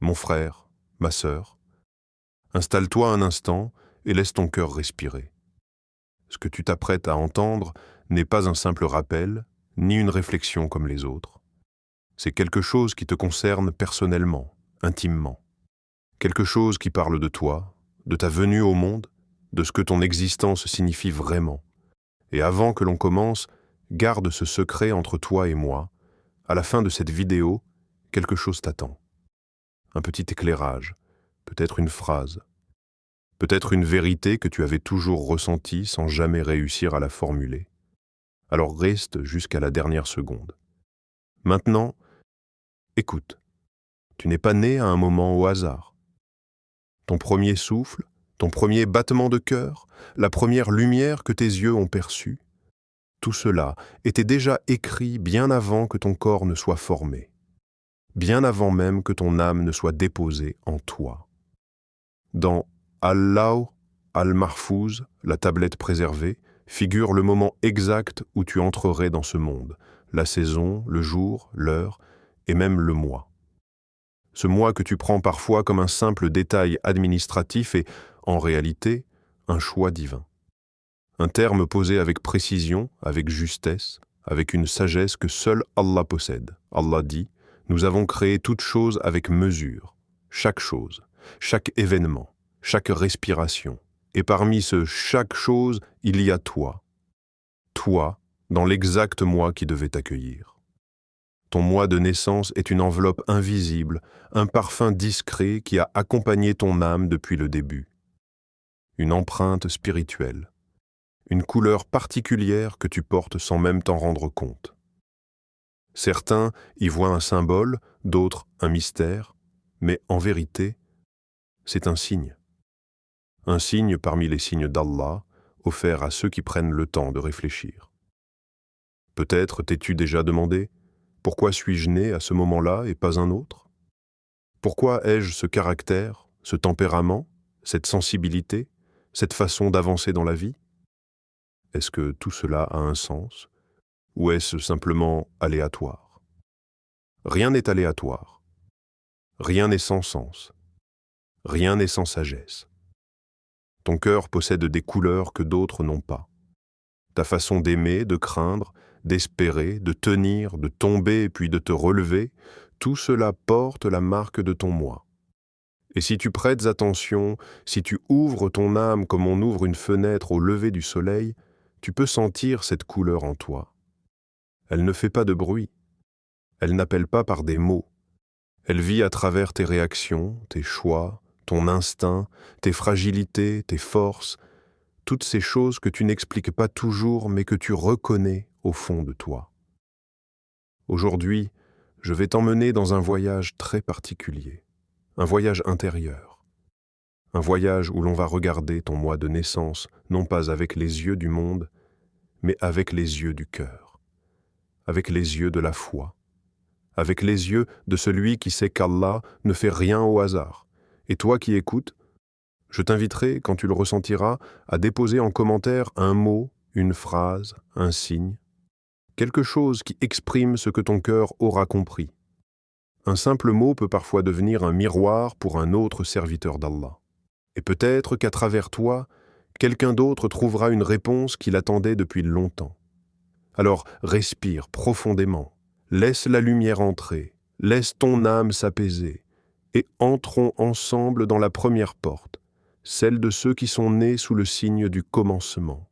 Mon frère, ma sœur, installe-toi un instant et laisse ton cœur respirer. Ce que tu t'apprêtes à entendre n'est pas un simple rappel, ni une réflexion comme les autres. C'est quelque chose qui te concerne personnellement, intimement. Quelque chose qui parle de toi, de ta venue au monde, de ce que ton existence signifie vraiment. Et avant que l'on commence, garde ce secret entre toi et moi. À la fin de cette vidéo, quelque chose t'attend. Un petit éclairage, peut-être une phrase, peut-être une vérité que tu avais toujours ressentie sans jamais réussir à la formuler. Alors reste jusqu'à la dernière seconde. Maintenant, écoute. Tu n'es pas né à un moment au hasard. Ton premier souffle, ton premier battement de cœur, la première lumière que tes yeux ont perçue, tout cela était déjà écrit bien avant que ton corps ne soit formé, bien avant même que ton âme ne soit déposée en toi. Dans Al-Lawh al-Mahfouz, la tablette préservée, figure le moment exact où tu entrerais dans ce monde, la saison, le jour, l'heure et même le mois. Ce mois que tu prends parfois comme un simple détail administratif est, en réalité, un choix divin. Un terme posé avec précision, avec justesse, avec une sagesse que seul Allah possède. Allah dit, « Nous avons créé toute chose avec mesure, chose, chaque événement, chaque respiration. Et parmi ce chaque chose, il y a toi. Toi, dans l'exact mois qui devait t'accueillir. Ton mois de naissance est une enveloppe invisible, un parfum discret qui a accompagné ton âme depuis le début. Une empreinte spirituelle, une couleur particulière que tu portes sans même t'en rendre compte. Certains y voient un symbole, d'autres un mystère, mais en vérité, c'est un signe. Un signe parmi les signes d'Allah, offert à ceux qui prennent le temps de réfléchir. Peut-être t'es-tu déjà demandé, pourquoi suis-je né à ce moment-là et pas un autre? Pourquoi ai-je ce caractère, ce tempérament, cette sensibilité, cette façon d'avancer dans la vie? Est-ce que tout cela a un sens, ou est-ce simplement aléatoire? Rien n'est aléatoire. Rien n'est sans sens. Rien n'est sans sagesse. Ton cœur possède des couleurs que d'autres n'ont pas. Ta façon d'aimer, de craindre, d'espérer, de tenir, de tomber puis de te relever, tout cela porte la marque de ton moi. Et si tu prêtes attention, si tu ouvres ton âme comme on ouvre une fenêtre au lever du soleil, tu peux sentir cette couleur en toi. Elle ne fait pas de bruit. Elle n'appelle pas par des mots. Elle vit à travers tes réactions, tes choix, ton instinct, tes fragilités, tes forces, toutes ces choses que tu n'expliques pas toujours mais que tu reconnais au fond de toi. Aujourd'hui, je vais t'emmener dans un voyage très particulier, un voyage intérieur. Un voyage où l'on va regarder ton mois de naissance, non pas avec les yeux du monde, mais avec les yeux du cœur, avec les yeux de la foi, avec les yeux de celui qui sait qu'Allah ne fait rien au hasard. Et toi qui écoutes, je t'inviterai, quand tu le ressentiras, à déposer en commentaire un mot, une phrase, un signe, quelque chose qui exprime ce que ton cœur aura compris. Un simple mot peut parfois devenir un miroir pour un autre serviteur d'Allah. Et peut-être qu'à travers toi, quelqu'un d'autre trouvera une réponse qu'il attendait depuis longtemps. Alors respire profondément, laisse la lumière entrer, laisse ton âme s'apaiser, et entrons ensemble dans la première porte, celle de ceux qui sont nés sous le signe du commencement.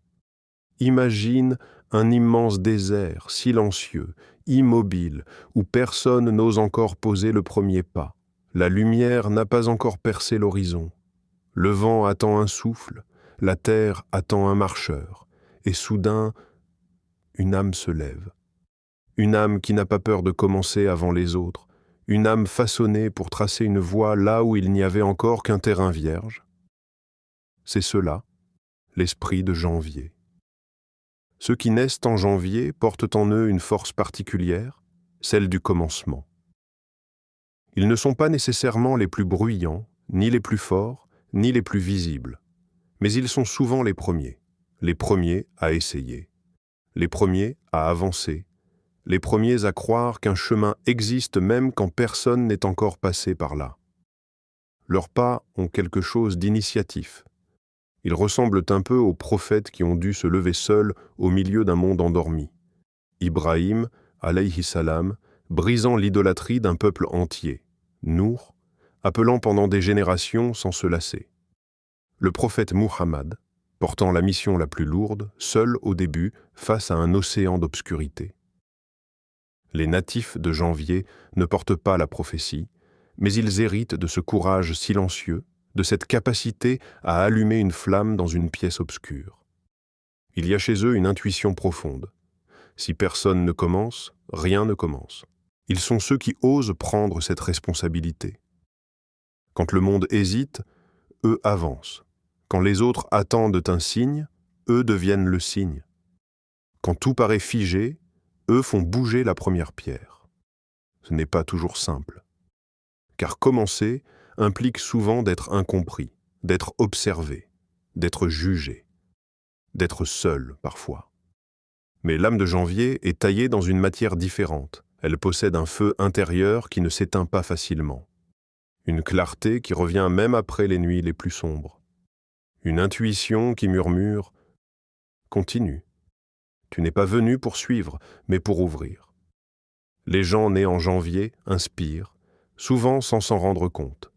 Imagine un immense désert, silencieux, immobile, où personne n'ose encore poser le premier pas. La lumière n'a pas encore percé l'horizon. Le vent attend un souffle, la terre attend un marcheur, et soudain, une âme se lève. Une âme qui n'a pas peur de commencer avant les autres, une âme façonnée pour tracer une voie là où il n'y avait encore qu'un terrain vierge. C'est cela, l'esprit de janvier. Ceux qui naissent en janvier portent en eux une force particulière, celle du commencement. Ils ne sont pas nécessairement les plus bruyants, ni les plus forts, ni les plus visibles, mais ils sont souvent les premiers à essayer, les premiers à avancer, les premiers à croire qu'un chemin existe même quand personne n'est encore passé par là. Leurs pas ont quelque chose d'initiatif. Ils ressemblent un peu aux prophètes qui ont dû se lever seuls au milieu d'un monde endormi. Ibrahim, alayhi salam, brisant l'idolâtrie d'un peuple entier. Nour, appelant pendant des générations sans se lasser. Le prophète Muhammad, portant la mission la plus lourde, seul au début, face à un océan d'obscurité. Les natifs de Janvier ne portent pas la prophétie, mais ils héritent de ce courage silencieux, de cette capacité à allumer une flamme dans une pièce obscure. Il y a chez eux une intuition profonde. Si personne ne commence, rien ne commence. Ils sont ceux qui osent prendre cette responsabilité. Quand le monde hésite, eux avancent. Quand les autres attendent un signe, eux deviennent le signe. Quand tout paraît figé, eux font bouger la première pierre. Ce n'est pas toujours simple. Car commencer implique souvent d'être incompris, d'être observé, d'être jugé, d'être seul parfois. Mais l'âme de Janvier est taillée dans une matière différente. Elle possède un feu intérieur qui ne s'éteint pas facilement. Une clarté qui revient même après les nuits les plus sombres. Une intuition qui murmure « Continue. Tu n'es pas venu pour suivre, mais pour ouvrir. » Les gens nés en Janvier inspirent, souvent sans s'en rendre compte.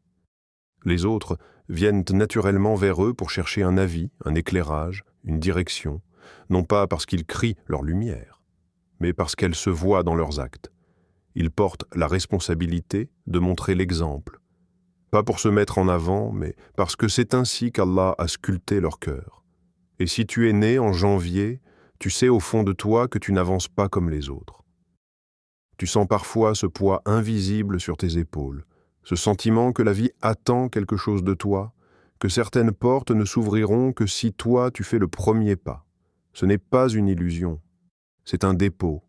Les autres viennent naturellement vers eux pour chercher un avis, un éclairage, une direction, non pas parce qu'ils crient leur lumière, mais parce qu'elle se voit dans leurs actes. Ils portent la responsabilité de montrer l'exemple, pas pour se mettre en avant, mais parce que c'est ainsi qu'Allah a sculpté leur cœur. Et si tu es né en Janvier, tu sais au fond de toi que tu n'avances pas comme les autres. Tu sens parfois ce poids invisible sur tes épaules, ce sentiment que la vie attend quelque chose de toi, que certaines portes ne s'ouvriront que si toi tu fais le premier pas. Ce n'est pas une illusion, c'est un dépôt.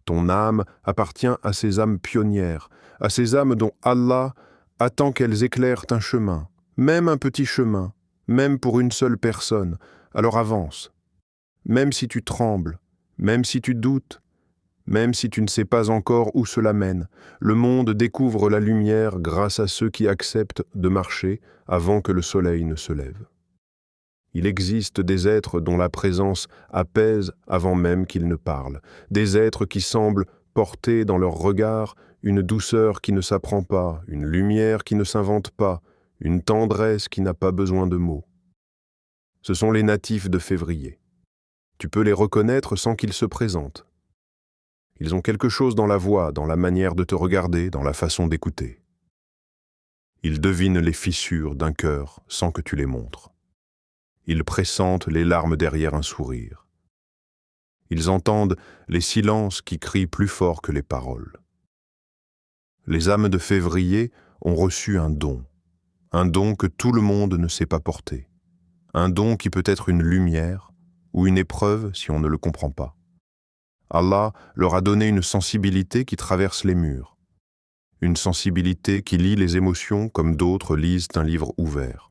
Ton âme appartient à ces âmes pionnières, à ces âmes dont Allah attend qu'elles éclairent un chemin, même un petit chemin, même pour une seule personne. Alors avance. Même si tu trembles, même si tu doutes, même si tu ne sais pas encore où cela mène, le monde découvre la lumière grâce à ceux qui acceptent de marcher avant que le soleil ne se lève. Il existe des êtres dont la présence apaise avant même qu'ils ne parlent, des êtres qui semblent porter dans leur regard une douceur qui ne s'apprend pas, une lumière qui ne s'invente pas, une tendresse qui n'a pas besoin de mots. Ce sont les natifs de février. Tu peux les reconnaître sans qu'ils se présentent. Ils ont quelque chose dans la voix, dans la manière de te regarder, dans la façon d'écouter. Ils devinent les fissures d'un cœur sans que tu les montres. Ils pressentent les larmes derrière un sourire. Ils entendent les silences qui crient plus fort que les paroles. Les âmes de février ont reçu un don que tout le monde ne sait pas porter, un don qui peut être une lumière ou une épreuve si on ne le comprend pas. Allah leur a donné une sensibilité qui traverse les murs, une sensibilité qui lit les émotions comme d'autres lisent un livre ouvert.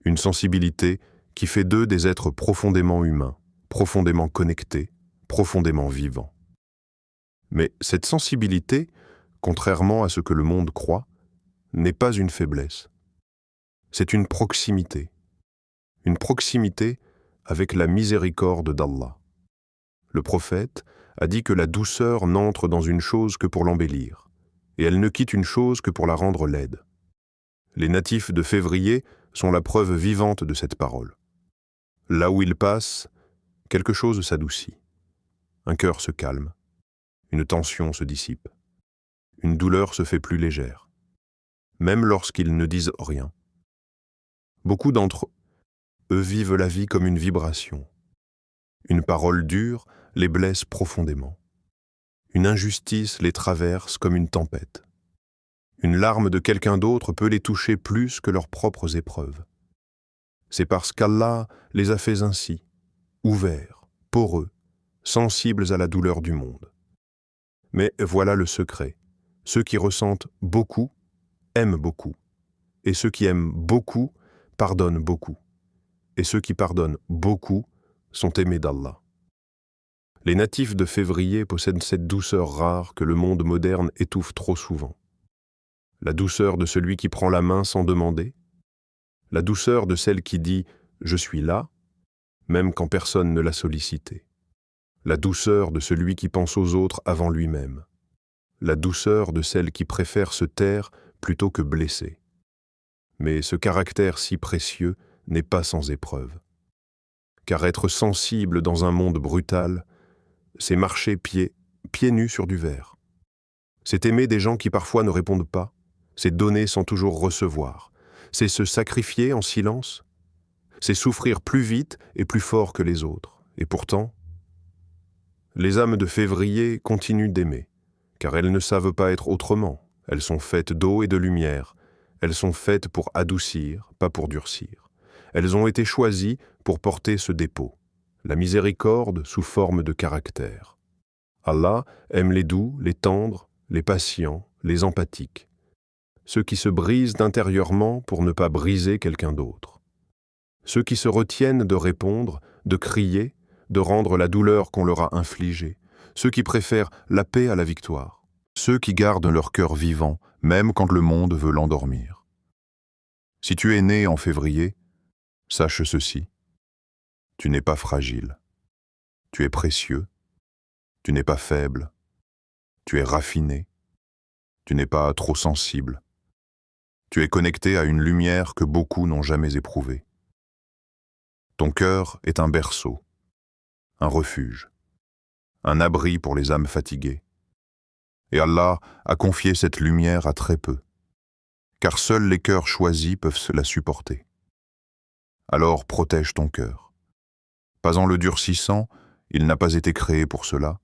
Une sensibilité qui fait d'eux des êtres profondément humains, profondément connectés, profondément vivants. Mais cette sensibilité, contrairement à ce que le monde croit, n'est pas une faiblesse. C'est une proximité avec la miséricorde d'Allah. Le prophète a dit que la douceur n'entre dans une chose que pour l'embellir, et elle ne quitte une chose que pour la rendre laide. Les natifs de février sont la preuve vivante de cette parole. Là où ils passent, quelque chose s'adoucit. Un cœur se calme, une tension se dissipe, une douleur se fait plus légère, même lorsqu'ils ne disent rien. Beaucoup d'entre eux vivent la vie comme une vibration. Une parole dure les blesse profondément. Une injustice les traverse comme une tempête. Une larme de quelqu'un d'autre peut les toucher plus que leurs propres épreuves. C'est parce qu'Allah les a faits ainsi, ouverts, poreux, sensibles à la douleur du monde. Mais voilà le secret. Ceux qui ressentent beaucoup aiment beaucoup. Et ceux qui aiment beaucoup pardonnent beaucoup. Et ceux qui pardonnent beaucoup sont aimés d'Allah. Les natifs de février possèdent cette douceur rare que le monde moderne étouffe trop souvent. La douceur de celui qui prend la main sans demander? La douceur de celle qui dit « je suis là », même quand personne ne l'a sollicité? La douceur de celui qui pense aux autres avant lui-même? La douceur de celle qui préfère se taire plutôt que blesser? Mais ce caractère si précieux n'est pas sans épreuve. Car être sensible dans un monde brutal, c'est marcher pieds nus sur du verre. C'est aimer des gens qui parfois ne répondent pas, c'est donner sans toujours recevoir, c'est se sacrifier en silence, c'est souffrir plus vite et plus fort que les autres. Et pourtant, les âmes de février continuent d'aimer, car elles ne savent pas être autrement. Elles sont faites d'eau et de lumière, elles sont faites pour adoucir, pas pour durcir. Elles ont été choisies pour porter ce dépôt, la miséricorde sous forme de caractère. Allah aime les doux, les tendres, les patients, les empathiques, ceux qui se brisent intérieurement pour ne pas briser quelqu'un d'autre, ceux qui se retiennent de répondre, de crier, de rendre la douleur qu'on leur a infligée, ceux qui préfèrent la paix à la victoire, ceux qui gardent leur cœur vivant, même quand le monde veut l'endormir. Si tu es né en février, sache ceci, tu n'es pas fragile, tu es précieux, tu n'es pas faible, tu es raffiné, tu n'es pas trop sensible, tu es connecté à une lumière que beaucoup n'ont jamais éprouvée. Ton cœur est un berceau, un refuge, un abri pour les âmes fatiguées. Et Allah a confié cette lumière à très peu, car seuls les cœurs choisis peuvent se la supporter. Alors protège ton cœur. Pas en le durcissant, il n'a pas été créé pour cela,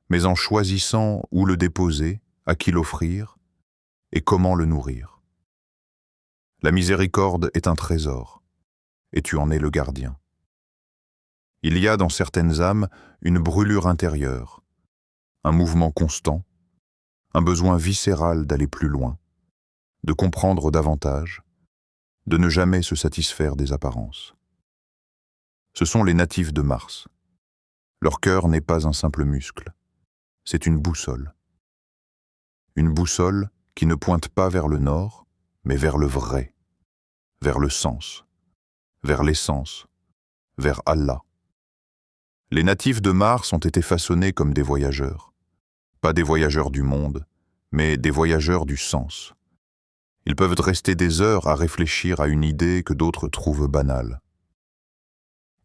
mais en choisissant où le déposer, à qui l'offrir, et comment le nourrir. La miséricorde est un trésor, et tu en es le gardien. Il y a dans certaines âmes une brûlure intérieure, un mouvement constant, un besoin viscéral d'aller plus loin, de comprendre davantage, de ne jamais se satisfaire des apparences. Ce sont les natifs de Mars. Leur cœur n'est pas un simple muscle, c'est une boussole. Une boussole qui ne pointe pas vers le nord, mais vers le vrai, vers le sens, vers l'essence, vers Allah. Les natifs de Mars ont été façonnés comme des voyageurs. Pas des voyageurs du monde, mais des voyageurs du sens. Ils peuvent rester des heures à réfléchir à une idée que d'autres trouvent banale.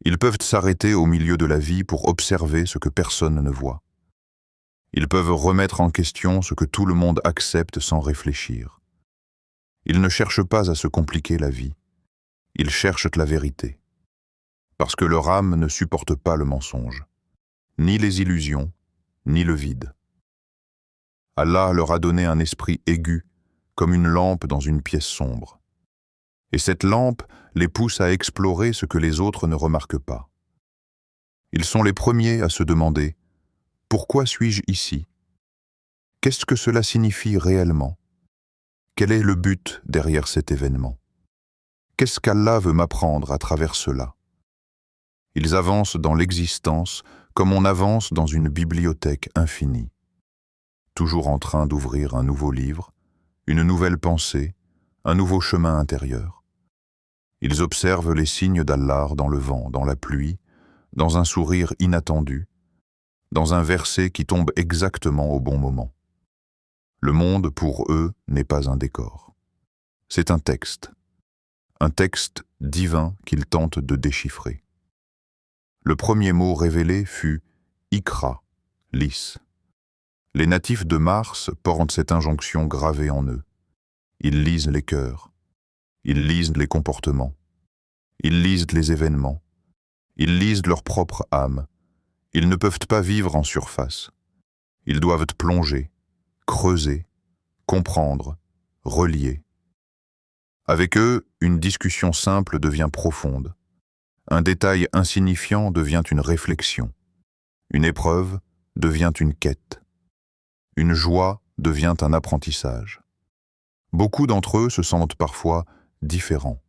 Ils peuvent s'arrêter au milieu de la vie pour observer ce que personne ne voit. Ils peuvent remettre en question ce que tout le monde accepte sans réfléchir. Ils ne cherchent pas à se compliquer la vie. Ils cherchent la vérité. Parce que leur âme ne supporte pas le mensonge, ni les illusions, ni le vide. Allah leur a donné un esprit aigu, comme une lampe dans une pièce sombre. Et cette lampe les pousse à explorer ce que les autres ne remarquent pas. Ils sont les premiers à se demander « Pourquoi suis-je ici ? Qu'est-ce que cela signifie réellement ? Quel est le but derrière cet événement ? Qu'est-ce qu'Allah veut m'apprendre à travers cela ?» Ils avancent dans l'existence comme on avance dans une bibliothèque infinie, toujours en train d'ouvrir un nouveau livre, une nouvelle pensée, un nouveau chemin intérieur. Ils observent les signes d'Allah dans le vent, dans la pluie, dans un sourire inattendu, dans un verset qui tombe exactement au bon moment. Le monde, pour eux, n'est pas un décor. C'est un texte divin qu'ils tentent de déchiffrer. Le premier mot révélé fut « Ikra », lisse. Les natifs de Mars portent cette injonction gravée en eux. Ils lisent les cœurs, ils lisent les comportements, ils lisent les événements, ils lisent leur propre âme. Ils ne peuvent pas vivre en surface. Ils doivent plonger, creuser, comprendre, relier. Avec eux, une discussion simple devient profonde. Un détail insignifiant devient une réflexion. Une épreuve devient une quête. Une joie devient un apprentissage. Beaucoup d'entre eux se sentent parfois différents.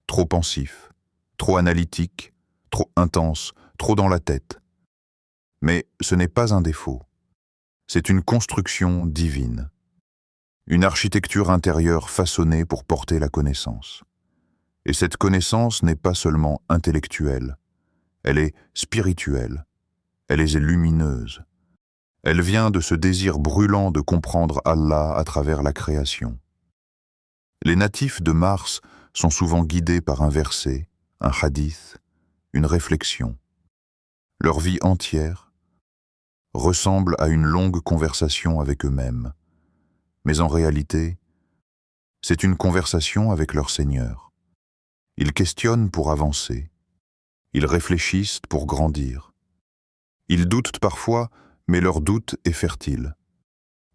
Trop pensifs, trop analytiques, trop intenses, trop dans la tête. Mais ce n'est pas un défaut. C'est une construction divine. une architecture intérieure façonnée pour porter la connaissance. Et cette connaissance n'est pas seulement intellectuelle, elle est spirituelle, elle est lumineuse. Elle vient de ce désir brûlant de comprendre Allah à travers la création. Les natifs de Mars sont souvent guidés par un verset, un hadith, une réflexion. Leur vie entière ressemble à une longue conversation avec eux-mêmes, mais en réalité, c'est une conversation avec leur Seigneur. Ils questionnent pour avancer, ils réfléchissent pour grandir. Ils doutent parfois, mais leur doute est fertile.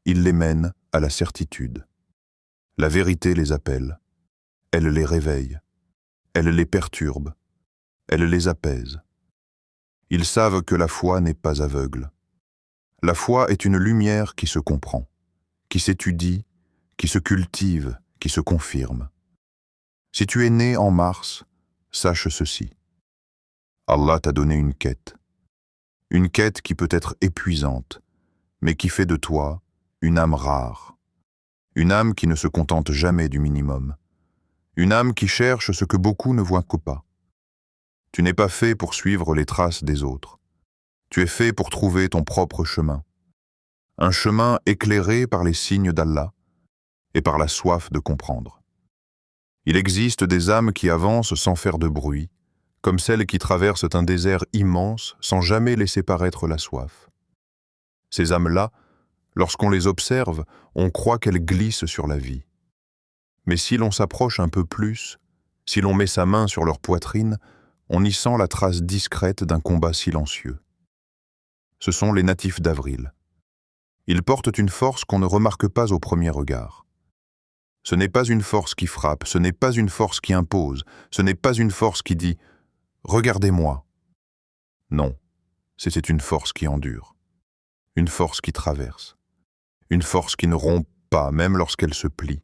Ils les mènent à la certitude. La vérité les appelle, elle les réveille, elle les perturbe, elle les apaise. Ils savent que la foi n'est pas aveugle. La foi est une lumière qui se comprend, qui s'étudie, qui se cultive, qui se confirme. Si tu es né en Mars, sache ceci. Allah t'a donné une quête qui peut être épuisante, mais qui fait de toi une âme rare, une âme qui ne se contente jamais du minimum, une âme qui cherche ce que beaucoup ne voient qu'au pas. Tu n'es pas fait pour suivre les traces des autres. Tu es fait pour trouver ton propre chemin, un chemin éclairé par les signes d'Allah et par la soif de comprendre. Il existe des âmes qui avancent sans faire de bruit, comme celles qui traversent un désert immense sans jamais laisser paraître la soif. Ces âmes-là, lorsqu'on les observe, on croit qu'elles glissent sur la vie. Mais si l'on s'approche un peu plus, si l'on met sa main sur leur poitrine, on y sent la trace discrète d'un combat silencieux. Ce sont les natifs d'Avril. Ils portent une force qu'on ne remarque pas au premier regard. Ce n'est pas une force qui frappe, ce n'est pas une force qui impose, ce n'est pas une force qui dit « Regardez-moi ». Non, c'est une force qui endure, une force qui traverse, une force qui ne rompt pas même lorsqu'elle se plie.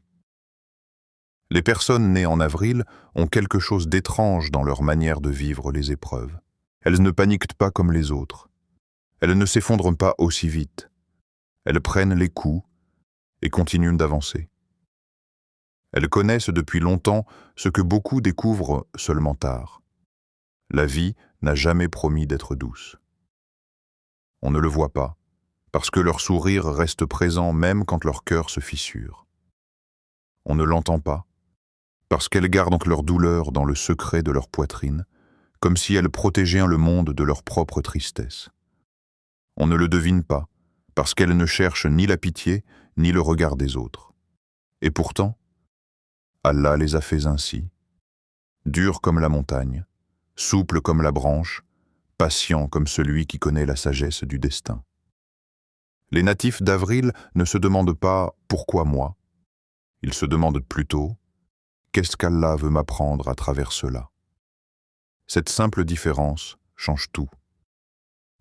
Les personnes nées en avril ont quelque chose d'étrange dans leur manière de vivre les épreuves. Elles ne paniquent pas comme les autres. Elles ne s'effondrent pas aussi vite. Elles prennent les coups et continuent d'avancer. Elles connaissent depuis longtemps ce que beaucoup découvrent seulement tard. La vie n'a jamais promis d'être douce. On ne le voit pas, parce que leur sourire reste présent même quand leur cœur se fissure. On ne l'entend pas, parce qu'elles gardent leur douleur dans le secret de leur poitrine, comme si elles protégeaient le monde de leur propre tristesse. On ne le devine pas, parce qu'elles ne cherchent ni la pitié, ni le regard des autres. Et pourtant, Allah les a faits ainsi, durs comme la montagne, souples comme la branche, patients comme celui qui connaît la sagesse du destin. Les natifs d'Avril ne se demandent pas « pourquoi moi ?». Ils se demandent plutôt « qu'est-ce qu'Allah veut m'apprendre à travers cela ?» Cette simple différence change tout.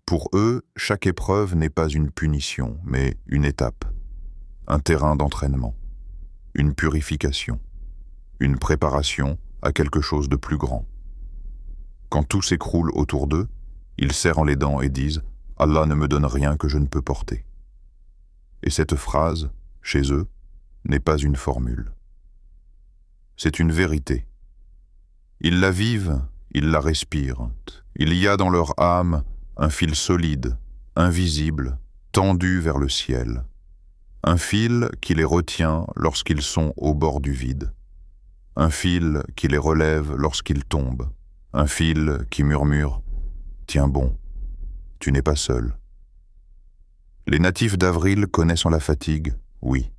Pour eux, chaque épreuve n'est pas une punition, mais une étape, un terrain d'entraînement, une purification, une préparation à quelque chose de plus grand. Quand tout s'écroule autour d'eux, ils serrent les dents et disent « Allah ne me donne rien que je ne peux porter ». Et cette phrase, chez eux, n'est pas une formule. C'est une vérité. Ils la vivent, ils la respirent. Il y a dans leur âme un fil solide, invisible, tendu vers le ciel. Un fil qui les retient lorsqu'ils sont au bord du vide. Un fil qui les relève lorsqu'ils tombent. Un fil qui murmure « Tiens bon, tu n'es pas seul ». Les natifs d'Avril connaissent la fatigue, oui.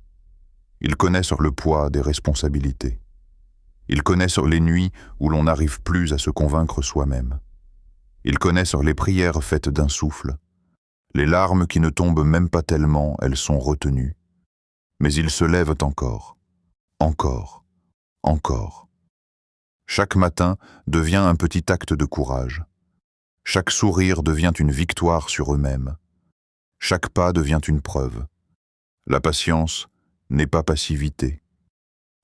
Ils connaissent le poids des responsabilités. Ils connaissent les nuits où l'on n'arrive plus à se convaincre soi-même. Ils connaissent les prières faites d'un souffle, les larmes qui ne tombent même pas tellement, elles sont retenues. Mais ils se lèvent encore, encore, encore. Chaque matin devient un petit acte de courage. Chaque sourire devient une victoire sur eux-mêmes. Chaque pas devient une preuve. La patience n'est pas passivité.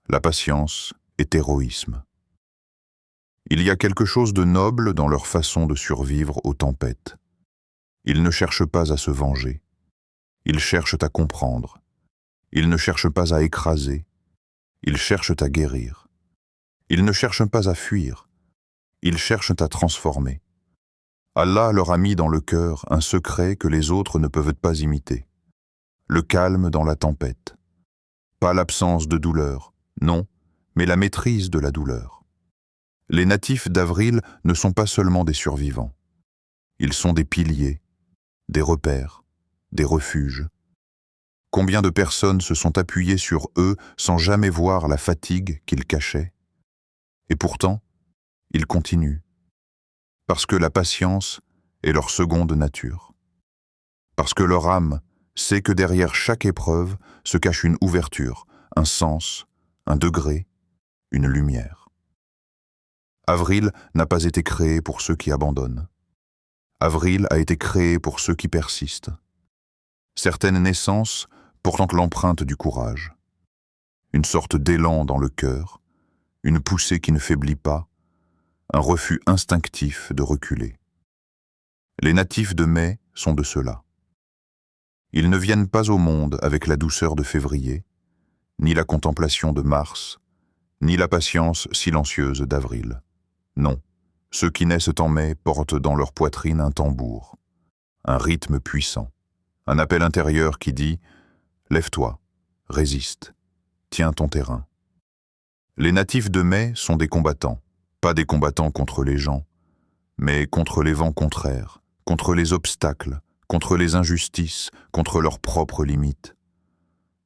La patience est héroïsme. Il y a quelque chose de noble dans leur façon de survivre aux tempêtes. Ils ne cherchent pas à se venger. Ils cherchent à comprendre. Ils ne cherchent pas à écraser, ils cherchent à guérir. Ils ne cherchent pas à fuir, ils cherchent à transformer. Allah leur a mis dans le cœur un secret que les autres ne peuvent pas imiter. Le calme dans la tempête. Pas l'absence de douleur, non, mais la maîtrise de la douleur. Les natifs d'Avril ne sont pas seulement des survivants. Ils sont des piliers, des repères, des refuges. Combien de personnes se sont appuyées sur eux sans jamais voir la fatigue qu'ils cachaient? Et pourtant, ils continuent. Parce que la patience est leur seconde nature. Parce que leur âme sait que derrière chaque épreuve se cache une ouverture, un sens, un degré, une lumière. Avril n'a pas été créé pour ceux qui abandonnent. Avril a été créé pour ceux qui persistent. Certaines naissances portent l'empreinte du courage. Une sorte d'élan dans le cœur, une poussée qui ne faiblit pas, un refus instinctif de reculer. Les natifs de mai sont de ceux-là. Ils ne viennent pas au monde avec la douceur de février, ni la contemplation de mars, ni la patience silencieuse d'avril. Non, ceux qui naissent en mai portent dans leur poitrine un tambour, un rythme puissant, un appel intérieur qui dit « Lève-toi, résiste, tiens ton terrain ». Les natifs de mai sont des combattants, pas des combattants contre les gens, mais contre les vents contraires, contre les obstacles, contre les injustices, contre leurs propres limites.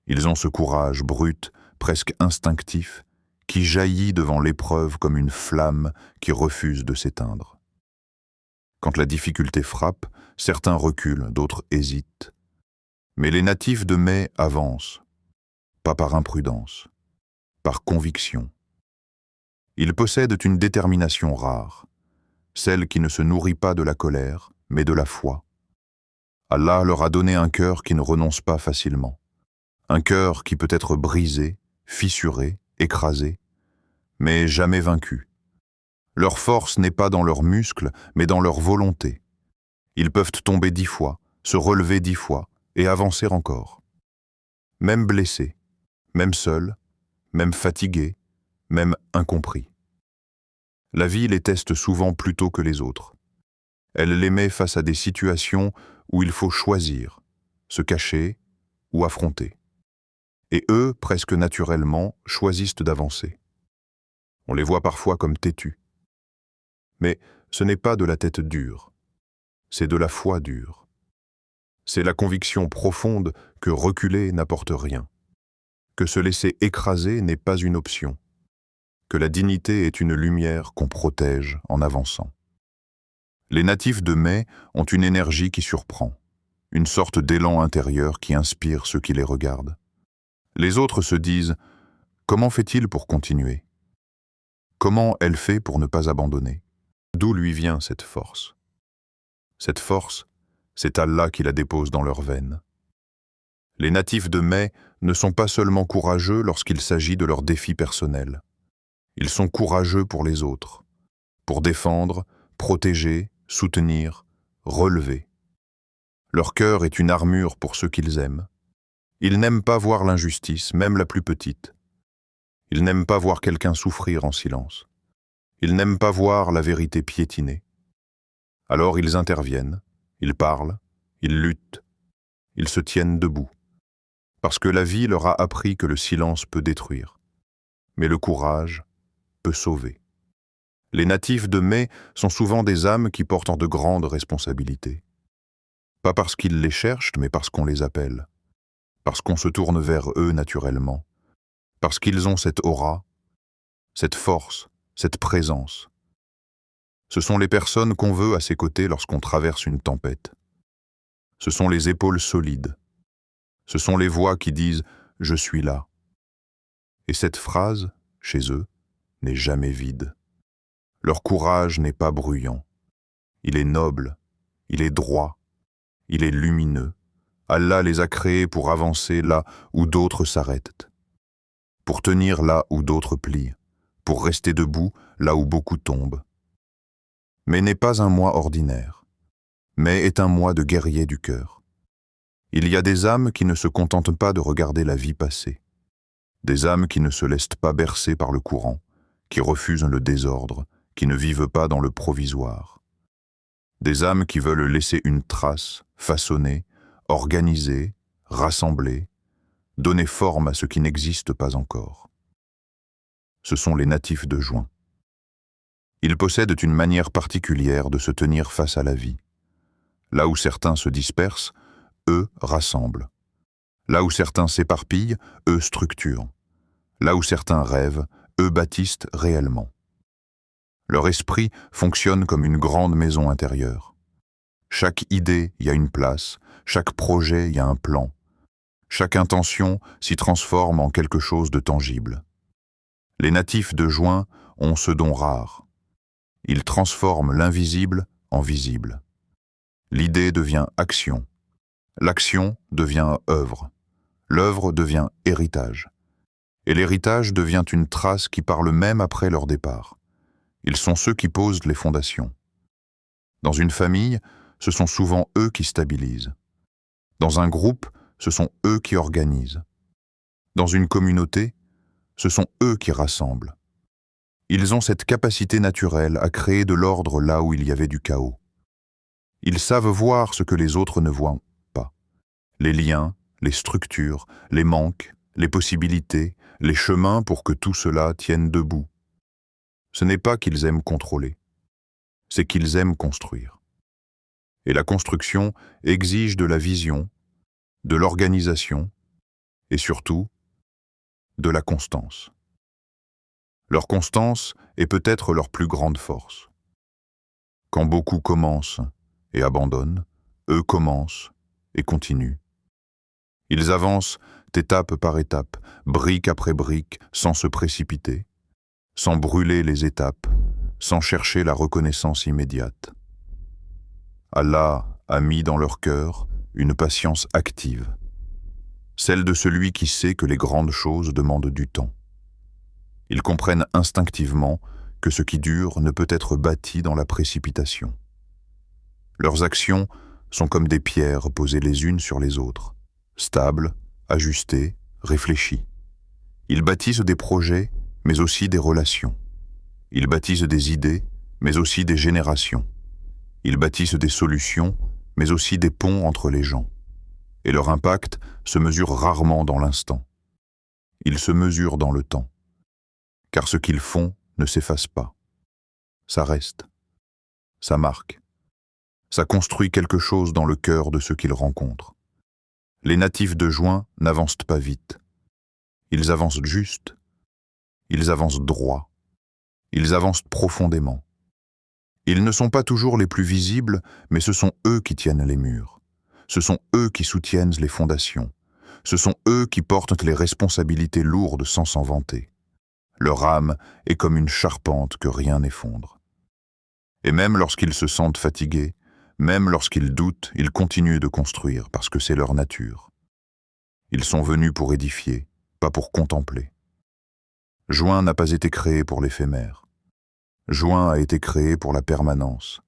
Ils ont ce courage brut, presque instinctif, qui jaillit devant l'épreuve comme une flamme qui refuse de s'éteindre. Quand la difficulté frappe, certains reculent, d'autres hésitent. Mais les natifs de mai avancent, pas par imprudence, par conviction. Ils possèdent une détermination rare, celle qui ne se nourrit pas de la colère, mais de la foi. Allah leur a donné un cœur qui ne renonce pas facilement, un cœur qui peut être brisé, fissuré, écrasé, mais jamais vaincu. Leur force n'est pas dans leurs muscles, mais dans leur volonté. Ils peuvent tomber 10 fois, se relever 10 fois, et avancer encore. Même blessés, même seuls, même fatigués, même incompris. La vie les teste souvent plus tôt que les autres. Elle les met face à des situations où il faut choisir, se cacher ou affronter. Et eux, presque naturellement, choisissent d'avancer. On les voit parfois comme têtus. Mais ce n'est pas de la tête dure, c'est de la foi dure. C'est la conviction profonde que reculer n'apporte rien, que se laisser écraser n'est pas une option, que la dignité est une lumière qu'on protège en avançant. Les natifs de mai ont une énergie qui surprend, une sorte d'élan intérieur qui inspire ceux qui les regardent. Les autres se disent « Comment fait-il pour continuer ? Comment elle fait pour ne pas abandonner ?» D'où lui vient cette force? Cette force, c'est Allah qui la dépose dans leurs veines. Les natifs de mai ne sont pas seulement courageux lorsqu'il s'agit de leurs défis personnels. Ils sont courageux pour les autres, pour défendre, protéger, soutenir, relever. Leur cœur est une armure pour ceux qu'ils aiment. Ils n'aiment pas voir l'injustice, même la plus petite. Ils n'aiment pas voir quelqu'un souffrir en silence. Ils n'aiment pas voir la vérité piétinée. Alors ils interviennent, ils parlent, ils luttent, ils se tiennent debout. Parce que la vie leur a appris que le silence peut détruire, mais le courage peut sauver. Les natifs de mai sont souvent des âmes qui portent en de grandes responsabilités. Pas parce qu'ils les cherchent, mais parce qu'on les appelle. Parce qu'on se tourne vers eux naturellement. Parce qu'ils ont cette aura, cette force, cette présence. Ce sont les personnes qu'on veut à ses côtés lorsqu'on traverse une tempête. Ce sont les épaules solides. Ce sont les voix qui disent « Je suis là ». Et cette phrase, chez eux, n'est jamais vide. Leur courage n'est pas bruyant. Il est noble, il est droit, il est lumineux. Allah les a créés pour avancer là où d'autres s'arrêtent, pour tenir là où d'autres plient, pour rester debout là où beaucoup tombent. Mais n'est pas un mois ordinaire, mais est un mois de guerrier du cœur. Il y a des âmes qui ne se contentent pas de regarder la vie passer, des âmes qui ne se laissent pas bercer par le courant, qui refusent le désordre, qui ne vivent pas dans le provisoire. Des âmes qui veulent laisser une trace, façonner, organiser, rassembler, donner forme à ce qui n'existe pas encore. Ce sont les natifs de juin. Ils possèdent une manière particulière de se tenir face à la vie. Là où certains se dispersent, eux rassemblent. Là où certains s'éparpillent, eux structurent. Là où certains rêvent, eux bâtissent réellement. Leur esprit fonctionne comme une grande maison intérieure. Chaque idée y a une place, chaque projet y a un plan. Chaque intention s'y transforme en quelque chose de tangible. Les natifs de juin ont ce don rare. Ils transforment l'invisible en visible. L'idée devient action. L'action devient œuvre. L'œuvre devient héritage. Et l'héritage devient une trace qui parle même après leur départ. Ils sont ceux qui posent les fondations. Dans une famille, ce sont souvent eux qui stabilisent. Dans un groupe, ce sont eux qui organisent. Dans une communauté, ce sont eux qui rassemblent. Ils ont cette capacité naturelle à créer de l'ordre là où il y avait du chaos. Ils savent voir ce que les autres ne voient pas. Les liens, les structures, les manques, les possibilités, les chemins pour que tout cela tienne debout. Ce n'est pas qu'ils aiment contrôler, c'est qu'ils aiment construire. Et la construction exige de la vision, de l'organisation et surtout de la constance. Leur constance est peut-être leur plus grande force. Quand beaucoup commencent et abandonnent, eux commencent et continuent. Ils avancent étape par étape, brique après brique, sans se précipiter, sans brûler les étapes, sans chercher la reconnaissance immédiate. Allah a mis dans leur cœur une patience active, celle de celui qui sait que les grandes choses demandent du temps. Ils comprennent instinctivement que ce qui dure ne peut être bâti dans la précipitation. Leurs actions sont comme des pierres posées les unes sur les autres, stables, ajustées, réfléchies. Ils bâtissent des projets, mais aussi des relations. Ils bâtissent des idées, mais aussi des générations. Ils bâtissent des solutions, mais aussi des ponts entre les gens. Et leur impact se mesure rarement dans l'instant. Il se mesure dans le temps. Car ce qu'ils font ne s'efface pas. Ça reste. Ça marque. Ça construit quelque chose dans le cœur de ceux qu'ils rencontrent. Les natifs de juin n'avancent pas vite. Ils avancent juste. Ils avancent droit. Ils avancent profondément. Ils ne sont pas toujours les plus visibles, mais ce sont eux qui tiennent les murs. Ce sont eux qui soutiennent les fondations. Ce sont eux qui portent les responsabilités lourdes sans s'en vanter. Leur âme est comme une charpente que rien n'effondre. Et même lorsqu'ils se sentent fatigués, même lorsqu'ils doutent, ils continuent de construire parce que c'est leur nature. Ils sont venus pour édifier, pas pour contempler. Juin n'a pas été créé pour l'éphémère. Juin a été créé pour la permanence.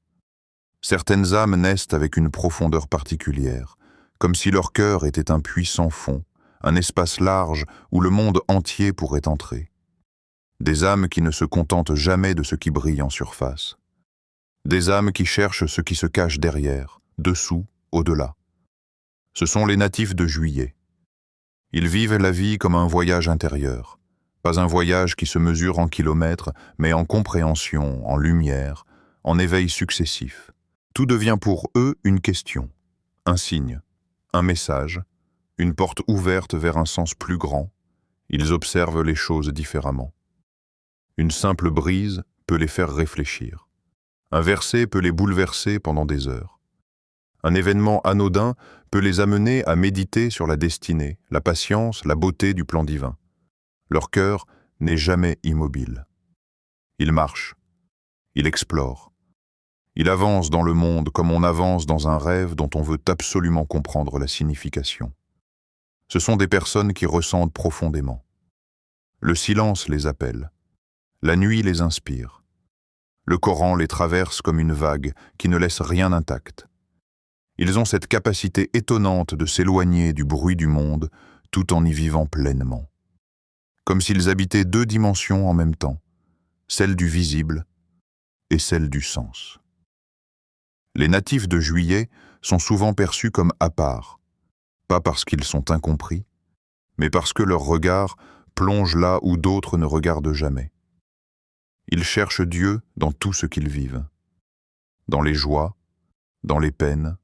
Certaines âmes naissent avec une profondeur particulière, comme si leur cœur était un puits sans fond, un espace large où le monde entier pourrait entrer. Des âmes qui ne se contentent jamais de ce qui brille en surface. Des âmes qui cherchent ce qui se cache derrière, dessous, au-delà. Ce sont les natifs de juillet. Ils vivent la vie comme un voyage intérieur, pas un voyage qui se mesure en kilomètres, mais en compréhension, en lumière, en éveil successif. Tout devient pour eux une question, un signe, un message, une porte ouverte vers un sens plus grand. Ils observent les choses différemment. Une simple brise peut les faire réfléchir. Un verset peut les bouleverser pendant des heures. Un événement anodin peut les amener à méditer sur la destinée, la patience, la beauté du plan divin. Leur cœur n'est jamais immobile. Il marche, il explore. Il avance dans le monde comme on avance dans un rêve dont on veut absolument comprendre la signification. Ce sont des personnes qui ressentent profondément. Le silence les appelle. La nuit les inspire. Le Coran les traverse comme une vague qui ne laisse rien intact. Ils ont cette capacité étonnante de s'éloigner du bruit du monde tout en y vivant pleinement. Comme s'ils habitaient deux dimensions en même temps, celle du visible et celle du sens. Les natifs de Juillet sont souvent perçus comme à part, pas parce qu'ils sont incompris, mais parce que leur regard plonge là où d'autres ne regardent jamais. Ils cherchent Dieu dans tout ce qu'ils vivent, dans les joies, dans les peines,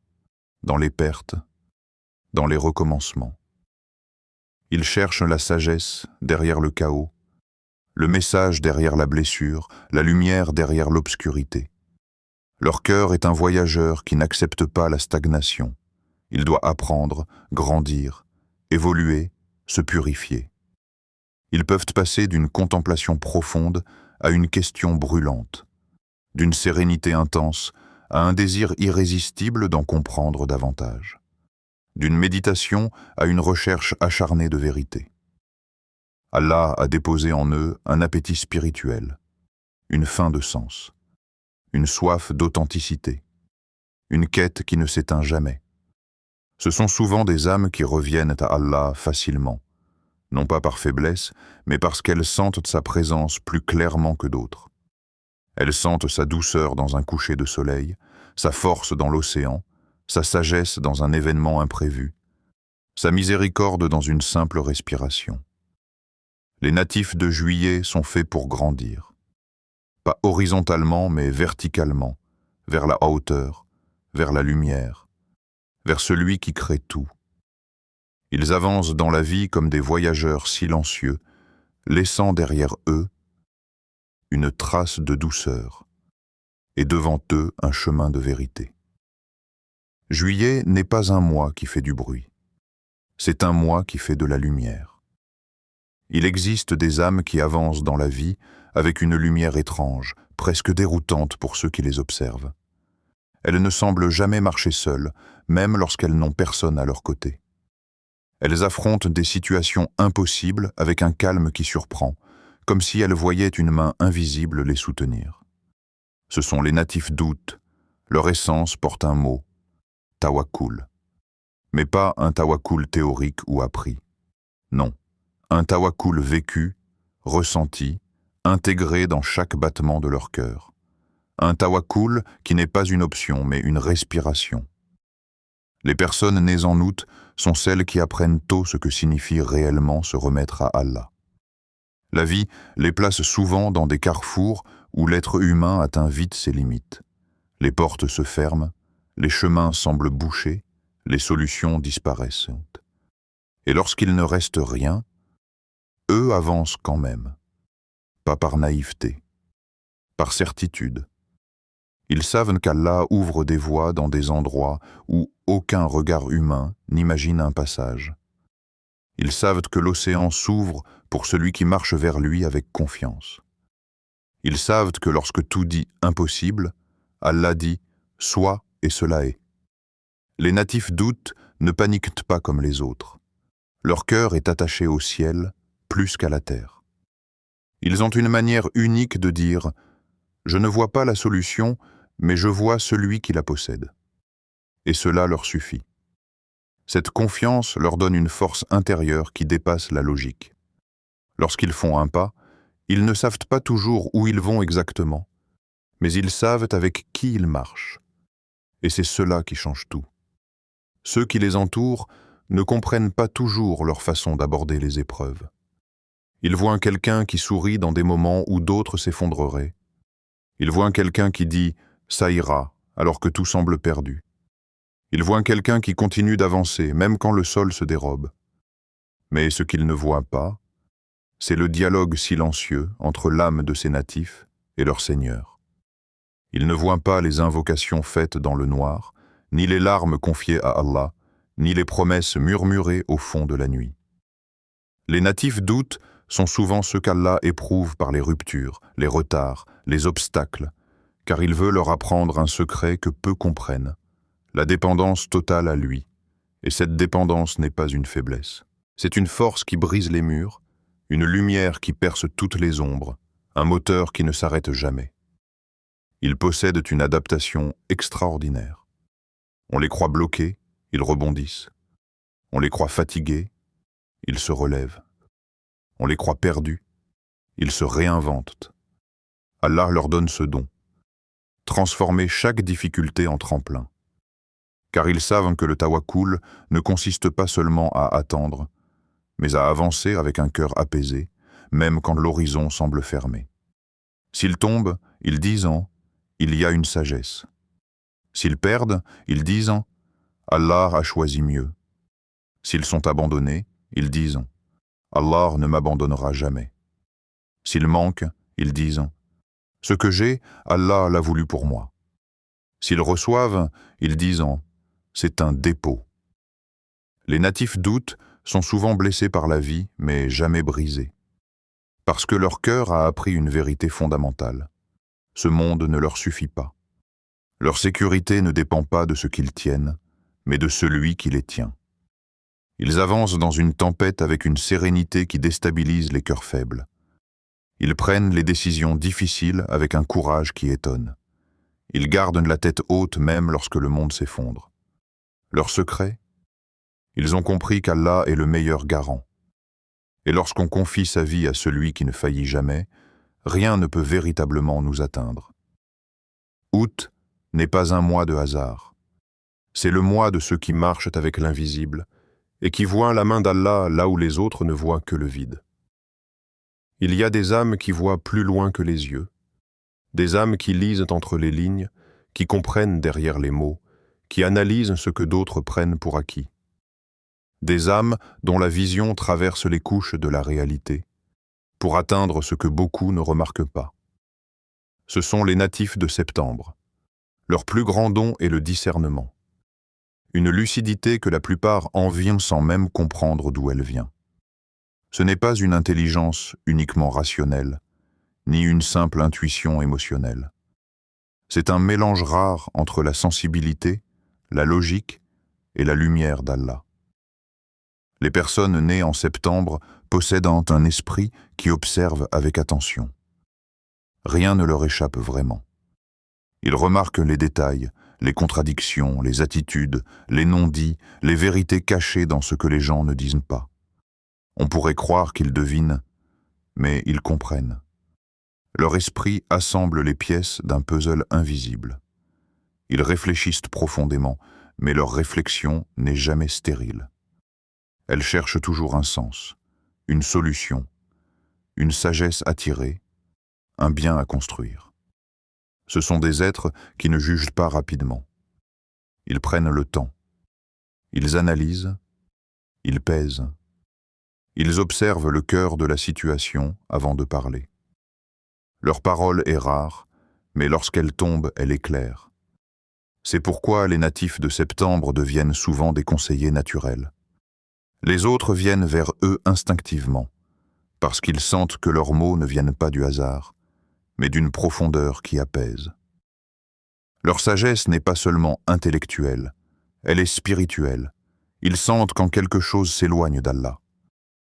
dans les pertes, dans les recommencements. Ils cherchent la sagesse derrière le chaos, le message derrière la blessure, la lumière derrière l'obscurité. Leur cœur est un voyageur qui n'accepte pas la stagnation. Il doit apprendre, grandir, évoluer, se purifier. Ils peuvent passer d'une contemplation profonde à une question brûlante, d'une sérénité intense à un désir irrésistible d'en comprendre davantage, d'une méditation à une recherche acharnée de vérité. Allah a déposé en eux un appétit spirituel, une faim de sens, une soif d'authenticité, une quête qui ne s'éteint jamais. Ce sont souvent des âmes qui reviennent à Allah facilement, non pas par faiblesse, mais parce qu'elles sentent sa présence plus clairement que d'autres. Elles sentent sa douceur dans un coucher de soleil, sa force dans l'océan, sa sagesse dans un événement imprévu, sa miséricorde dans une simple respiration. Les natifs de Juillet sont faits pour grandir. Pas horizontalement, mais verticalement, vers la hauteur, vers la lumière, vers celui qui crée tout. Ils avancent dans la vie comme des voyageurs silencieux, laissant derrière eux une trace de douceur, et devant eux un chemin de vérité. Juillet n'est pas un mois qui fait du bruit, c'est un mois qui fait de la lumière. Il existe des âmes qui avancent dans la vie avec une lumière étrange, presque déroutante pour ceux qui les observent. Elles ne semblent jamais marcher seules, même lorsqu'elles n'ont personne à leur côté. Elles affrontent des situations impossibles avec un calme qui surprend, comme si elles voyaient une main invisible les soutenir. Ce sont les natifs d'Out. Leur essence porte un mot, tawakkul. Mais pas un tawakkul théorique ou appris. Non, un tawakkul vécu, ressenti, intégré dans chaque battement de leur cœur. Un tawakkul qui n'est pas une option, mais une respiration. Les personnes nées en août sont celles qui apprennent tôt ce que signifie réellement se remettre à Allah. La vie les place souvent dans des carrefours où l'être humain atteint vite ses limites. Les portes se ferment, les chemins semblent bouchés, les solutions disparaissent. Et lorsqu'il ne reste rien, eux avancent quand même. Pas par naïveté, par certitude. Ils savent qu'Allah ouvre des voies dans des endroits où aucun regard humain n'imagine un passage. Ils savent que l'océan s'ouvre pour celui qui marche vers lui avec confiance. Ils savent que lorsque tout dit impossible, Allah dit « soit et cela est ». Les natifs d'Out ne paniquent pas comme les autres. Leur cœur est attaché au ciel plus qu'à la terre. Ils ont une manière unique de dire « je ne vois pas la solution, mais je vois celui qui la possède ». Et cela leur suffit. Cette confiance leur donne une force intérieure qui dépasse la logique. Lorsqu'ils font un pas, ils ne savent pas toujours où ils vont exactement, mais ils savent avec qui ils marchent. Et c'est cela qui change tout. Ceux qui les entourent ne comprennent pas toujours leur façon d'aborder les épreuves. Ils voient quelqu'un qui sourit dans des moments où d'autres s'effondreraient. Ils voient quelqu'un qui dit « ça ira » alors que tout semble perdu. Ils voient quelqu'un qui continue d'avancer, même quand le sol se dérobe. Mais ce qu'ils ne voient pas, c'est le dialogue silencieux entre l'âme de ces natifs et leur Seigneur. Ils ne voient pas les invocations faites dans le noir, ni les larmes confiées à Allah, ni les promesses murmurées au fond de la nuit. Les natifs d'Out sont souvent ceux qu'Allah éprouve par les ruptures, les retards, les obstacles, car il veut leur apprendre un secret que peu comprennent, la dépendance totale à lui. Et cette dépendance n'est pas une faiblesse. C'est une force qui brise les murs, une lumière qui perce toutes les ombres, un moteur qui ne s'arrête jamais. Ils possèdent une adaptation extraordinaire. On les croit bloqués, ils rebondissent. On les croit fatigués, ils se relèvent. On les croit perdus, ils se réinventent. Allah leur donne ce don, transformer chaque difficulté en tremplin. Car ils savent que le tawakkul ne consiste pas seulement à attendre, mais à avancer avec un cœur apaisé, même quand l'horizon semble fermé. S'ils tombent, ils disent « Il y a une sagesse ». S'ils perdent, ils disent « Allah a choisi mieux ». S'ils sont abandonnés, ils disent « Allah ne m'abandonnera jamais ». S'ils manquent, ils disent « Ce que j'ai, Allah l'a voulu pour moi ». S'ils reçoivent, ils disent « C'est un dépôt ». Les natifs d'août sont souvent blessés par la vie, mais jamais brisés. Parce que leur cœur a appris une vérité fondamentale. Ce monde ne leur suffit pas. Leur sécurité ne dépend pas de ce qu'ils tiennent, mais de celui qui les tient. Ils avancent dans une tempête avec une sérénité qui déstabilise les cœurs faibles. Ils prennent les décisions difficiles avec un courage qui étonne. Ils gardent la tête haute même lorsque le monde s'effondre. Leur secret ? Ils ont compris qu'Allah est le meilleur garant. Et lorsqu'on confie sa vie à celui qui ne faillit jamais, rien ne peut véritablement nous atteindre. Août n'est pas un mois de hasard. C'est le mois de ceux qui marchent avec l'invisible et qui voient la main d'Allah là où les autres ne voient que le vide. Il y a des âmes qui voient plus loin que les yeux, des âmes qui lisent entre les lignes, qui comprennent derrière les mots, qui analysent ce que d'autres prennent pour acquis. Des âmes dont la vision traverse les couches de la réalité, pour atteindre ce que beaucoup ne remarquent pas. Ce sont les natifs de septembre. Leur plus grand don est le discernement. Une lucidité que la plupart envient sans même comprendre d'où elle vient. Ce n'est pas une intelligence uniquement rationnelle, ni une simple intuition émotionnelle. C'est un mélange rare entre la sensibilité, la logique et la lumière d'Allah. Les personnes nées en septembre possèdent un esprit qui observe avec attention. Rien ne leur échappe vraiment. Ils remarquent les détails, les contradictions, les attitudes, les non-dits, les vérités cachées dans ce que les gens ne disent pas. On pourrait croire qu'ils devinent, mais ils comprennent. Leur esprit assemble les pièces d'un puzzle invisible. Ils réfléchissent profondément, mais leur réflexion n'est jamais stérile. Elle cherche toujours un sens, une solution, une sagesse à tirer, un bien à construire. Ce sont des êtres qui ne jugent pas rapidement. Ils prennent le temps. Ils analysent, ils pèsent. Ils observent le cœur de la situation avant de parler. Leur parole est rare, mais lorsqu'elle tombe, elle éclaire. C'est pourquoi les natifs de septembre deviennent souvent des conseillers naturels. Les autres viennent vers eux instinctivement, parce qu'ils sentent que leurs mots ne viennent pas du hasard, mais d'une profondeur qui apaise. Leur sagesse n'est pas seulement intellectuelle, elle est spirituelle. Ils sentent quand quelque chose s'éloigne d'Allah.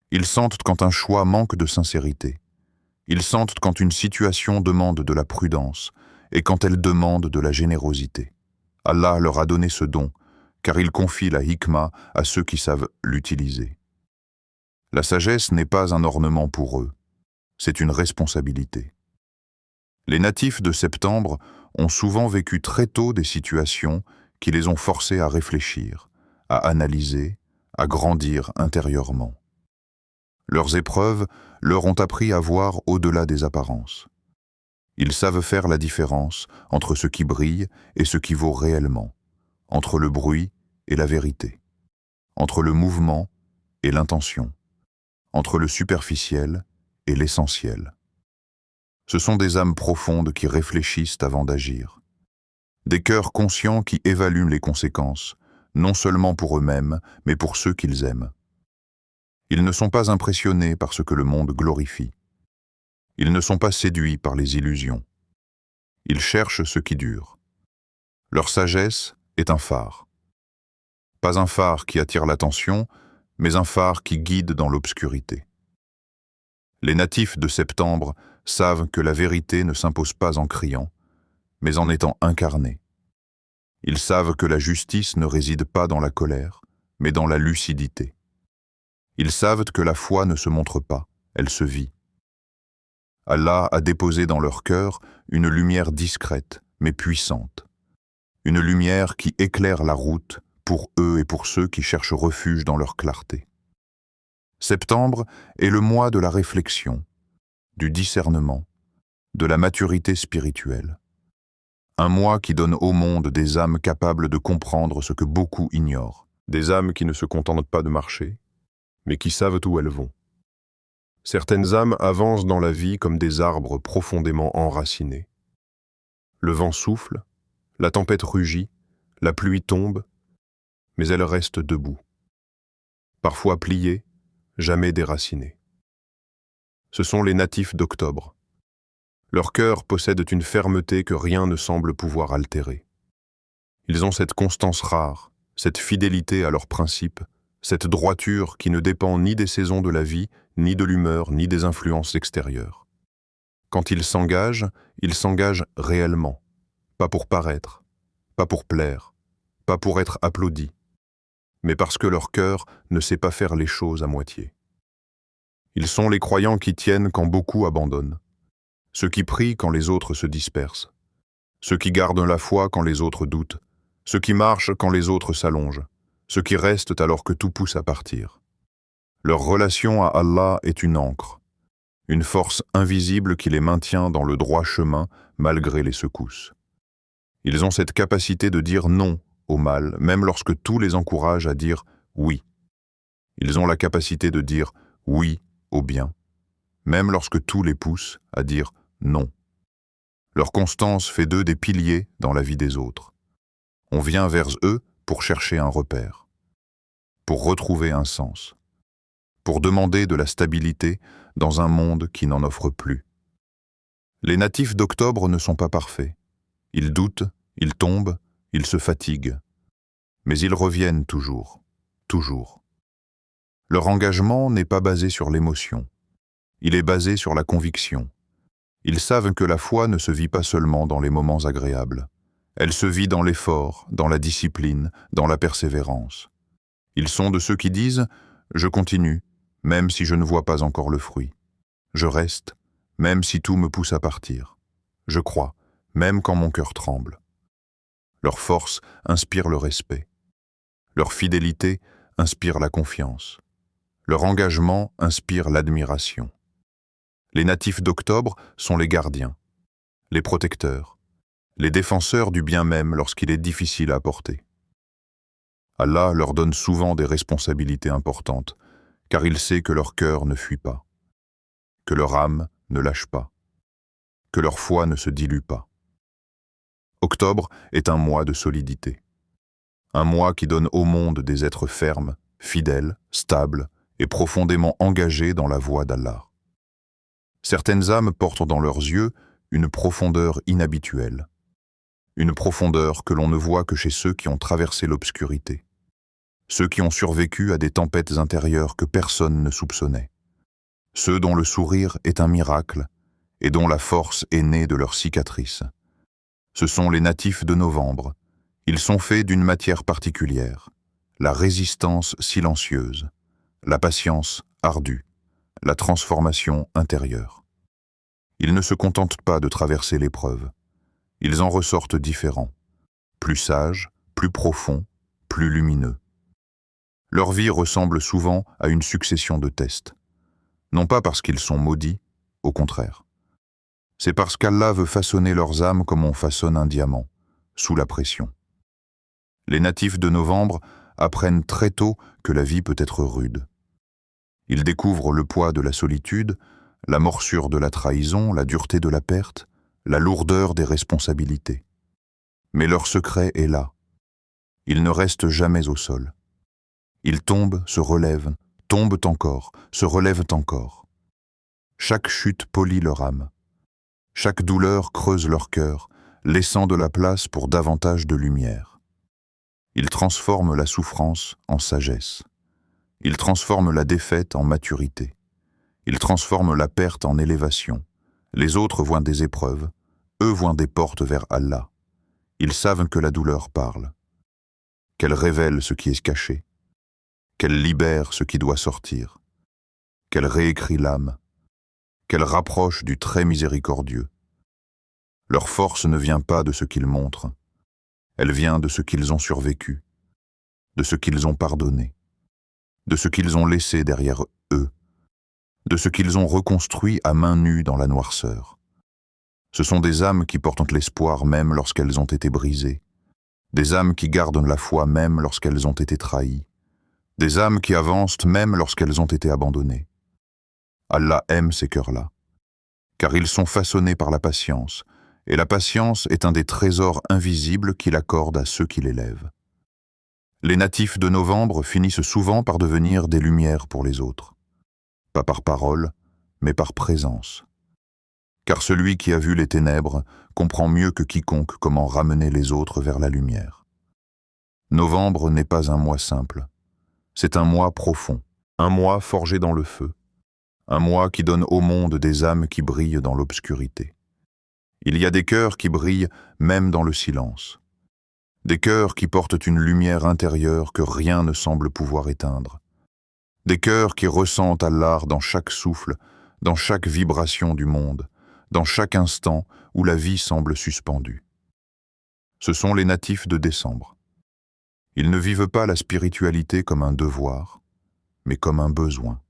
Ils sentent quand un choix manque de sincérité. Ils sentent quand une situation demande de la prudence et quand elle demande de la générosité. Allah leur a donné ce don, car il confie la hikma à ceux qui savent l'utiliser. La sagesse n'est pas un ornement pour eux, c'est une responsabilité. Les natifs de septembre ont souvent vécu très tôt des situations qui les ont forcés à réfléchir, à analyser, à grandir intérieurement. Leurs épreuves leur ont appris à voir au-delà des apparences. Ils savent faire la différence entre ce qui brille et ce qui vaut réellement, entre le bruit et la vérité, entre le mouvement et l'intention, entre le superficiel et l'essentiel. Ce sont des âmes profondes qui réfléchissent avant d'agir, des cœurs conscients qui évaluent les conséquences, non seulement pour eux-mêmes, mais pour ceux qu'ils aiment. Ils ne sont pas impressionnés par ce que le monde glorifie. Ils ne sont pas séduits par les illusions. Ils cherchent ce qui dure. Leur sagesse est un phare. Pas un phare qui attire l'attention, mais un phare qui guide dans l'obscurité. Les natifs de septembre savent que la vérité ne s'impose pas en criant, mais en étant incarnée. Ils savent que la justice ne réside pas dans la colère, mais dans la lucidité. Ils savent que la foi ne se montre pas, elle se vit. Allah a déposé dans leur cœur une lumière discrète, mais puissante. Une lumière qui éclaire la route pour eux et pour ceux qui cherchent refuge dans leur clarté. Septembre est le mois de la réflexion, du discernement, de la maturité spirituelle. Un mois qui donne au monde des âmes capables de comprendre ce que beaucoup ignorent. Des âmes qui ne se contentent pas de marcher, mais qui savent où elles vont. Certaines âmes avancent dans la vie comme des arbres profondément enracinés. Le vent souffle, la tempête rugit, la pluie tombe, mais elles restent debout. Parfois pliées, jamais déracinées. Ce sont les natifs d'octobre. Leurs cœurs possèdent une fermeté que rien ne semble pouvoir altérer. Ils ont cette constance rare, cette fidélité à leurs principes, cette droiture qui ne dépend ni des saisons de la vie, ni de l'humeur, ni des influences extérieures. Quand ils s'engagent réellement, pas pour paraître, pas pour plaire, pas pour être applaudis, mais parce que leur cœur ne sait pas faire les choses à moitié. Ils sont les croyants qui tiennent quand beaucoup abandonnent, ceux qui prient quand les autres se dispersent, ceux qui gardent la foi quand les autres doutent, ceux qui marchent quand les autres s'allongent, ceux qui restent alors que tout pousse à partir. Leur relation à Allah est une ancre, une force invisible qui les maintient dans le droit chemin malgré les secousses. Ils ont cette capacité de dire non au mal, même lorsque tout les encourage à dire oui. Ils ont la capacité de dire oui au bien, même lorsque tout les pousse à dire non. Leur constance fait d'eux des piliers dans la vie des autres. On vient vers eux pour chercher un repère, pour retrouver un sens, pour demander de la stabilité dans un monde qui n'en offre plus. Les natifs d'octobre ne sont pas parfaits. Ils doutent, ils tombent, ils se fatiguent. Mais ils reviennent toujours, toujours. Leur engagement n'est pas basé sur l'émotion. Il est basé sur la conviction. Ils savent que la foi ne se vit pas seulement dans les moments agréables. Elle se vit dans l'effort, dans la discipline, dans la persévérance. Ils sont de ceux qui disent « Je continue, même si je ne vois pas encore le fruit. Je reste, même si tout me pousse à partir. Je crois, même quand mon cœur tremble. » Leur force inspire le respect. Leur fidélité inspire la confiance. Leur engagement inspire l'admiration. Les natifs d'octobre sont les gardiens, les protecteurs, les défenseurs du bien même lorsqu'il est difficile à porter. Allah leur donne souvent des responsabilités importantes, car il sait que leur cœur ne fuit pas, que leur âme ne lâche pas, que leur foi ne se dilue pas. Octobre est un mois de solidité, un mois qui donne au monde des êtres fermes, fidèles, stables et profondément engagés dans la voie d'Allah. Certaines âmes portent dans leurs yeux une profondeur inhabituelle, une profondeur que l'on ne voit que chez ceux qui ont traversé l'obscurité, ceux qui ont survécu à des tempêtes intérieures que personne ne soupçonnait, ceux dont le sourire est un miracle et dont la force est née de leurs cicatrices. Ce sont les natifs de novembre. Ils sont faits d'une matière particulière, la résistance silencieuse, la patience ardue, la transformation intérieure. Ils ne se contentent pas de traverser l'épreuve. Ils en ressortent différents, plus sages, plus profonds, plus lumineux. Leur vie ressemble souvent à une succession de tests. Non pas parce qu'ils sont maudits, au contraire. C'est parce qu'Allah veut façonner leurs âmes comme on façonne un diamant, sous la pression. Les natifs de novembre apprennent très tôt que la vie peut être rude. Ils découvrent le poids de la solitude, la morsure de la trahison, la dureté de la perte, la lourdeur des responsabilités. Mais leur secret est là. Ils ne restent jamais au sol. Ils tombent, se relèvent, tombent encore, se relèvent encore. Chaque chute polit leur âme. Chaque douleur creuse leur cœur, laissant de la place pour davantage de lumière. Ils transforment la souffrance en sagesse. Ils transforment la défaite en maturité. Ils transforment la perte en élévation. Les autres voient des épreuves, eux voient des portes vers Allah. Ils savent que la douleur parle, qu'elle révèle ce qui est caché, qu'elle libère ce qui doit sortir, qu'elle réécrit l'âme, qu'elle rapproche du très miséricordieux. Leur force ne vient pas de ce qu'ils montrent, elle vient de ce qu'ils ont survécu, de ce qu'ils ont pardonné, de ce qu'ils ont laissé derrière eux, de ce qu'ils ont reconstruit à main nue dans la noirceur. Ce sont des âmes qui portent l'espoir même lorsqu'elles ont été brisées, des âmes qui gardent la foi même lorsqu'elles ont été trahies, des âmes qui avancent même lorsqu'elles ont été abandonnées. Allah aime ces cœurs-là, car ils sont façonnés par la patience, et la patience est un des trésors invisibles qu'il accorde à ceux qui l'élèvent. Les natifs de novembre finissent souvent par devenir des lumières pour les autres, pas par parole, mais par présence. Car celui qui a vu les ténèbres comprend mieux que quiconque comment ramener les autres vers la lumière. Novembre n'est pas un mois simple, c'est un mois profond, un mois forgé dans le feu, un mois qui donne au monde des âmes qui brillent dans l'obscurité. Il y a des cœurs qui brillent même dans le silence, des cœurs qui portent une lumière intérieure que rien ne semble pouvoir éteindre, des cœurs qui ressentent Allah dans chaque souffle, dans chaque vibration du monde, dans chaque instant où la vie semble suspendue. Ce sont les natifs de décembre. Ils ne vivent pas la spiritualité comme un devoir, mais comme un besoin,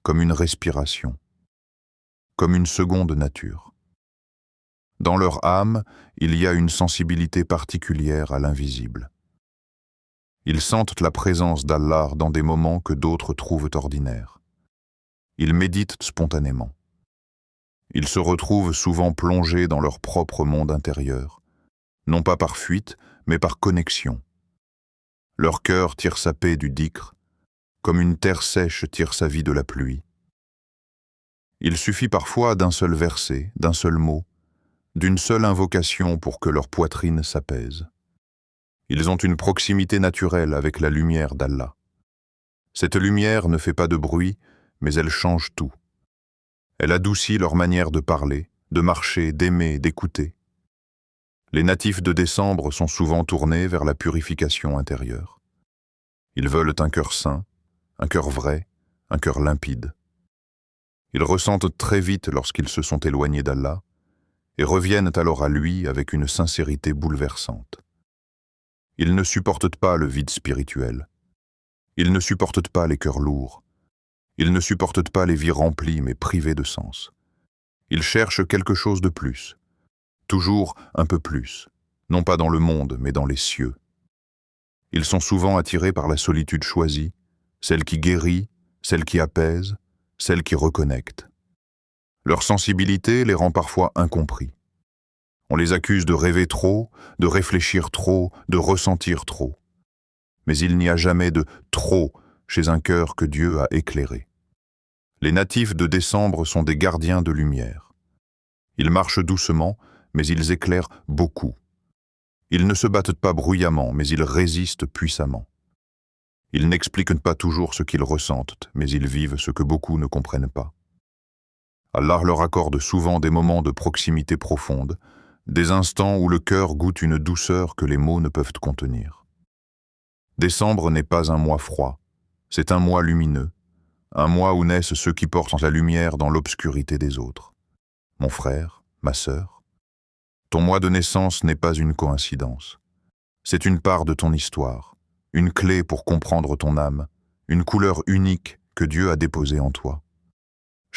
comme une respiration, comme une seconde nature. Dans leur âme, il y a une sensibilité particulière à l'invisible. Ils sentent la présence d'Allah dans des moments que d'autres trouvent ordinaires. Ils méditent spontanément. Ils se retrouvent souvent plongés dans leur propre monde intérieur, non pas par fuite, mais par connexion. Leur cœur tire sa paix du dhikr, comme une terre sèche tire sa vie de la pluie. Il suffit parfois d'un seul verset, d'un seul mot, d'une seule invocation pour que leur poitrine s'apaise. Ils ont une proximité naturelle avec la lumière d'Allah. Cette lumière ne fait pas de bruit, mais elle change tout. Elle adoucit leur manière de parler, de marcher, d'aimer, d'écouter. Les natifs de décembre sont souvent tournés vers la purification intérieure. Ils veulent un cœur saint, un cœur vrai, un cœur limpide. Ils ressentent très vite lorsqu'ils se sont éloignés d'Allah et reviennent alors à lui avec une sincérité bouleversante. Ils ne supportent pas le vide spirituel. Ils ne supportent pas les cœurs lourds. Ils ne supportent pas les vies remplies mais privées de sens. Ils cherchent quelque chose de plus, toujours un peu plus, non pas dans le monde mais dans les cieux. Ils sont souvent attirés par la solitude choisie, celle qui guérit, celle qui apaise, celle qui reconnecte. Leur sensibilité les rend parfois incompris. On les accuse de rêver trop, de réfléchir trop, de ressentir trop. Mais il n'y a jamais de trop chez un cœur que Dieu a éclairé. Les natifs de décembre sont des gardiens de lumière. Ils marchent doucement, mais ils éclairent beaucoup. Ils ne se battent pas bruyamment, mais ils résistent puissamment. Ils n'expliquent pas toujours ce qu'ils ressentent, mais ils vivent ce que beaucoup ne comprennent pas. Allah leur accorde souvent des moments de proximité profonde, des instants où le cœur goûte une douceur que les mots ne peuvent contenir. Décembre n'est pas un mois froid, c'est un mois lumineux, un mois où naissent ceux qui portent la lumière dans l'obscurité des autres. Mon frère, ma sœur, ton mois de naissance n'est pas une coïncidence. C'est une part de ton histoire, une clé pour comprendre ton âme, une couleur unique que Dieu a déposée en toi.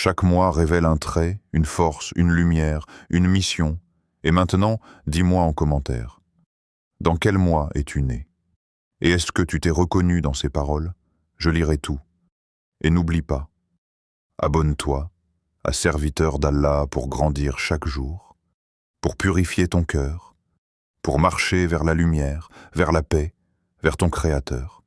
Chaque mois révèle un trait, une force, une lumière, une mission. Et maintenant, dis-moi en commentaire. Dans quel mois es-tu né? Et est-ce que tu t'es reconnu dans ces paroles? Je lirai tout. Et n'oublie pas, abonne-toi à Serviteur d'Allah pour grandir chaque jour, pour purifier ton cœur, pour marcher vers la lumière, vers la paix, vers ton Créateur.